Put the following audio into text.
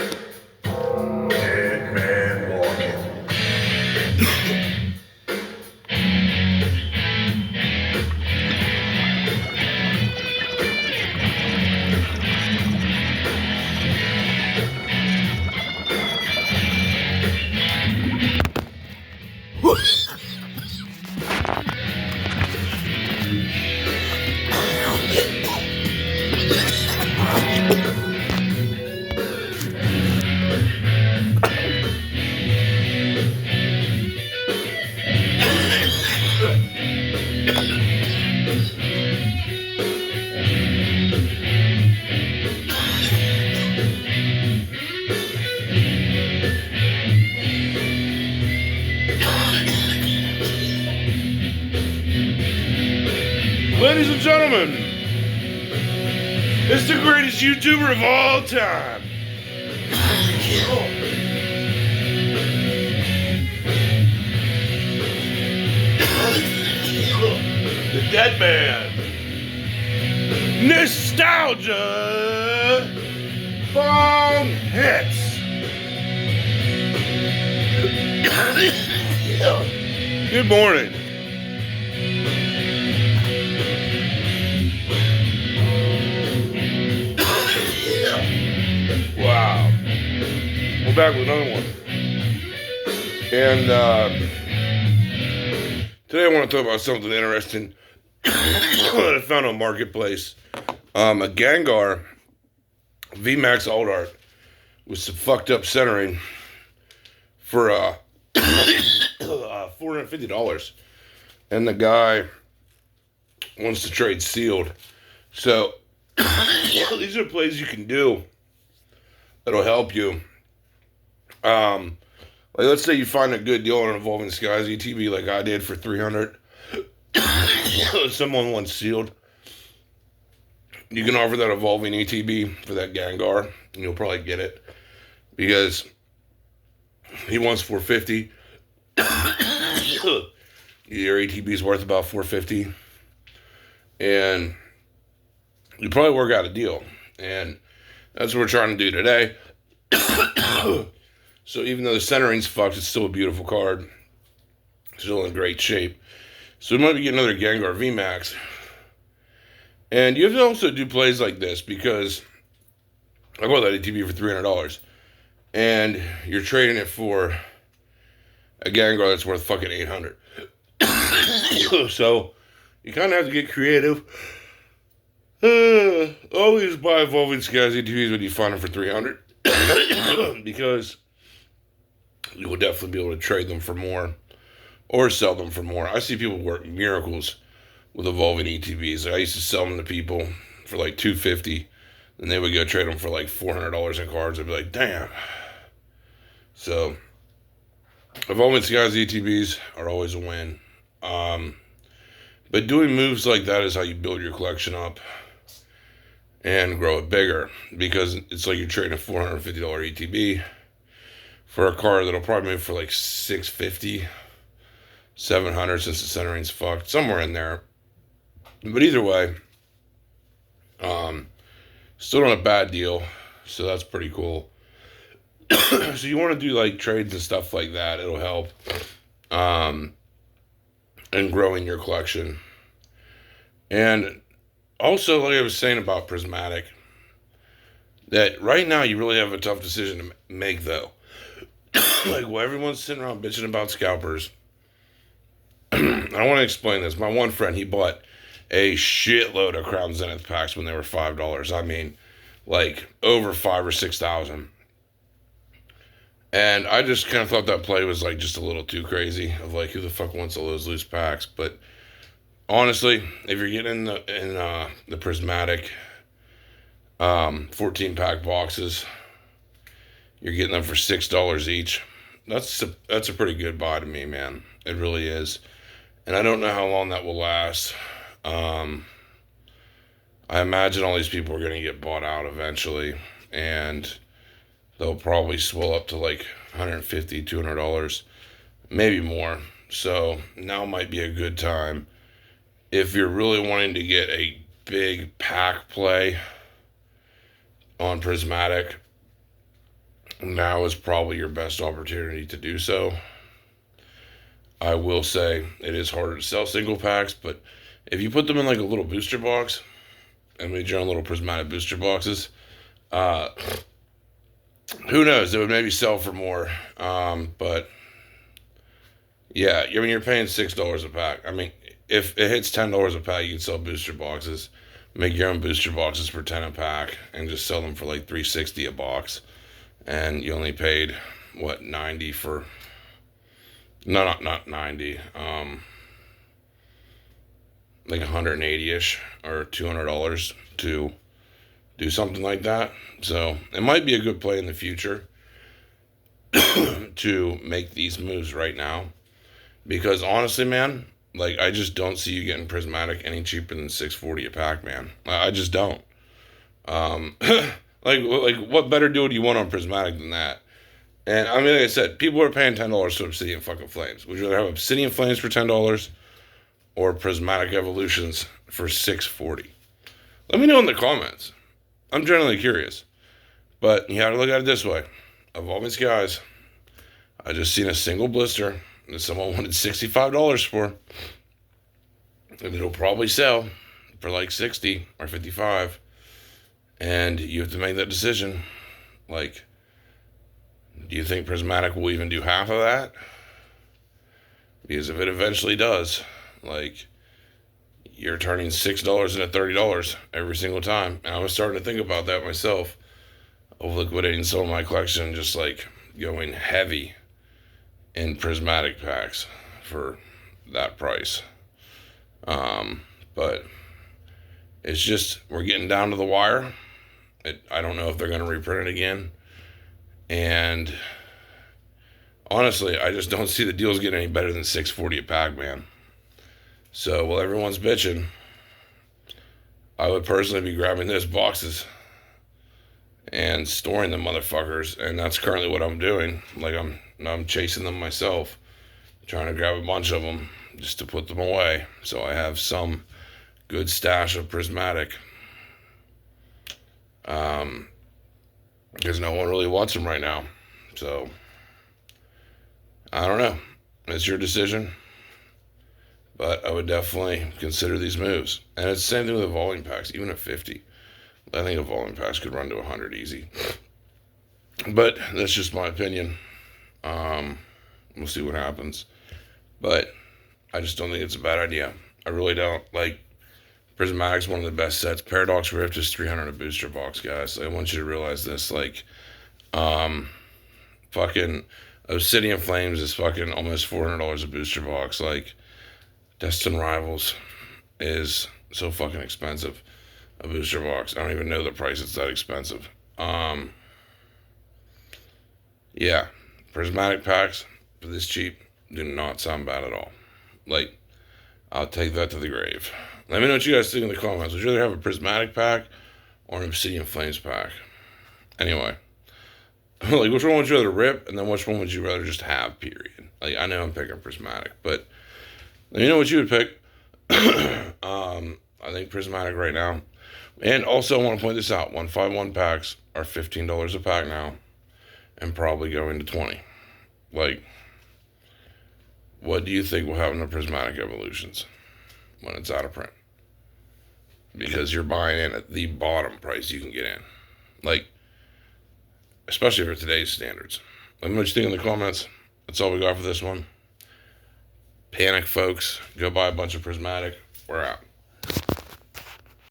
Dead man walking. Ladies and gentlemen, it's the greatest YouTuber of all time. The Dead Man. Nostalgia Bomb Hits. Good morning. Wow. We're back with another one. And today I want to talk about something interesting that I found on Marketplace. A Gengar VMAX Alt Art with some fucked up centering for $450. And the guy wants to trade sealed. So these are plays you can do that'll help you. Like let's say you find a good deal on an Evolving Skies ETB like I did for $300. Someone wants sealed. You can offer that Evolving ETB for that Gengar, and you'll probably get it because he wants $450. Your ETB is worth about $450, and you probably work out a deal. And that's what we're trying to do today. So even though the centering's fucked, it's still a beautiful card. Still in great shape. So we might be getting another Gengar VMAX. And you have to also do plays like this because I bought that ATV for $300. And you're trading it for a Gengar that's worth fucking $800. So you kind of have to get creative. Always buy Evolving Skies ATVs when you find them for $300. Because you will definitely be able to trade them for more or sell them for more. I see people work miracles with Evolving ETBs. I used to sell them to people for like $250, and they would go trade them for like $400 in cards. I'd be like, damn. So Evolving Skies ETBs are always a win. But doing moves like that is how you build your collection up and grow it bigger, because it's like you're trading a $450 ETB for a card that'll probably move for like $650, $700 since the centering's fucked, somewhere in there. But either way, still not a bad deal, so that's pretty cool. So you want to do like trades and stuff like that. It'll help in growing your collection. And also, like I was saying about Prismatic, that right now you really have a tough decision to make, though. Like, well, everyone's sitting around bitching about scalpers. I want to explain this. My one friend, he bought a shitload of Crown Zenith packs when they were $5. I mean, like, over 5,000 or 6,000. And I just kind of thought that play was, like, just a little too crazy. Of, like, who the fuck wants all those loose packs? But honestly, if you're getting in the Prismatic 14-pack boxes, you're getting them for $6 each. That's a pretty good buy to me, man. It really is. And I don't know how long that will last. I imagine all these people are going to get bought out eventually, and they'll probably swell up to like $150, $200, maybe more. So now might be a good time if you're really wanting to get a big pack play on Prismatic. now is probably your best opportunity to do so. I will say it is harder to sell single packs, but if you put them in like a little booster box and made your own little prismatic booster boxes, uh, who knows? It would maybe sell for more. But yeah, I mean, you're paying $6 a pack. I mean, if it hits $10 a pack, you can sell booster boxes. Make your own booster boxes for 10 a pack, and just sell them for like $3.60 a box. And you only paid what 90 for? No, not 90. Like 180ish or $200 to do something like that. So it might be a good play in the future to make these moves right now. Because honestly, man, like I just don't see you getting prismatic any cheaper than $6.40 a pack, man. I just don't. Um, like what better deal do you want on prismatic than that? And I mean, like I said, people are paying $10 for Obsidian fucking Flames. Would you rather have Obsidian Flames for $10 or Prismatic Evolutions for $6.40? Let me know in the comments. I'm generally curious, but you have to look at it this way: Evolving Skies. I just seen a single blister that someone wanted $65 for, and it'll probably sell for like 60 or 55, and you have to make that decision. Like, do you think Prismatic will even do half of that? Because if it eventually does, like, you're turning $6 into $30 every single time. And I was starting to think about that myself, of liquidating some of my collection, just like going heavy in prismatic packs for that price. But it's just, we're getting down to the wire. I don't know if they're going to reprint it again. And honestly, I just don't see the deals getting any better than $6.40 a pack, man. So while everyone's bitching, I would personally be grabbing those boxes and storing them motherfuckers, and that's currently what I'm doing. Like I'm chasing them myself, trying to grab a bunch of them just to put them away, so I have some good stash of prismatic. Because no one really wants them right now. So I don't know. It's your decision. But I would definitely consider these moves. And it's the same thing with evolving packs, even at 50. I think evolving packs could run to 100 easy. But that's just my opinion. We'll see what happens. But I just don't think it's a bad idea. I really don't. Like, Prismatic's one of the best sets. Paradox Rift is 300 a booster box, guys. I want you to realize this. Like, fucking Obsidian Flames is fucking almost $400 a booster box. Like, Destin Rivals is so fucking expensive. A booster box. I don't even know the price. It's that expensive. Yeah. Prismatic packs for this cheap do not sound bad at all. Like, I'll take that to the grave. Let me know what you guys think in the comments. Would you rather have a prismatic pack or an Obsidian Flames pack? Anyway. Like, which one would you rather rip, and then which one would you rather just have, period? Like, I know I'm picking prismatic, but let me know what you would pick. I think prismatic right now. And also, I want to point this out. 151 packs are $15 a pack now, and probably going to 20. Like, what do you think will happen to prismatic evolutions when it's out of print? Because you're buying in at the bottom price you can get in. Like, especially for today's standards. Let me know what you think in the comments. That's all we got for this one. Panic, folks. Go buy a bunch of prismatic. We're out.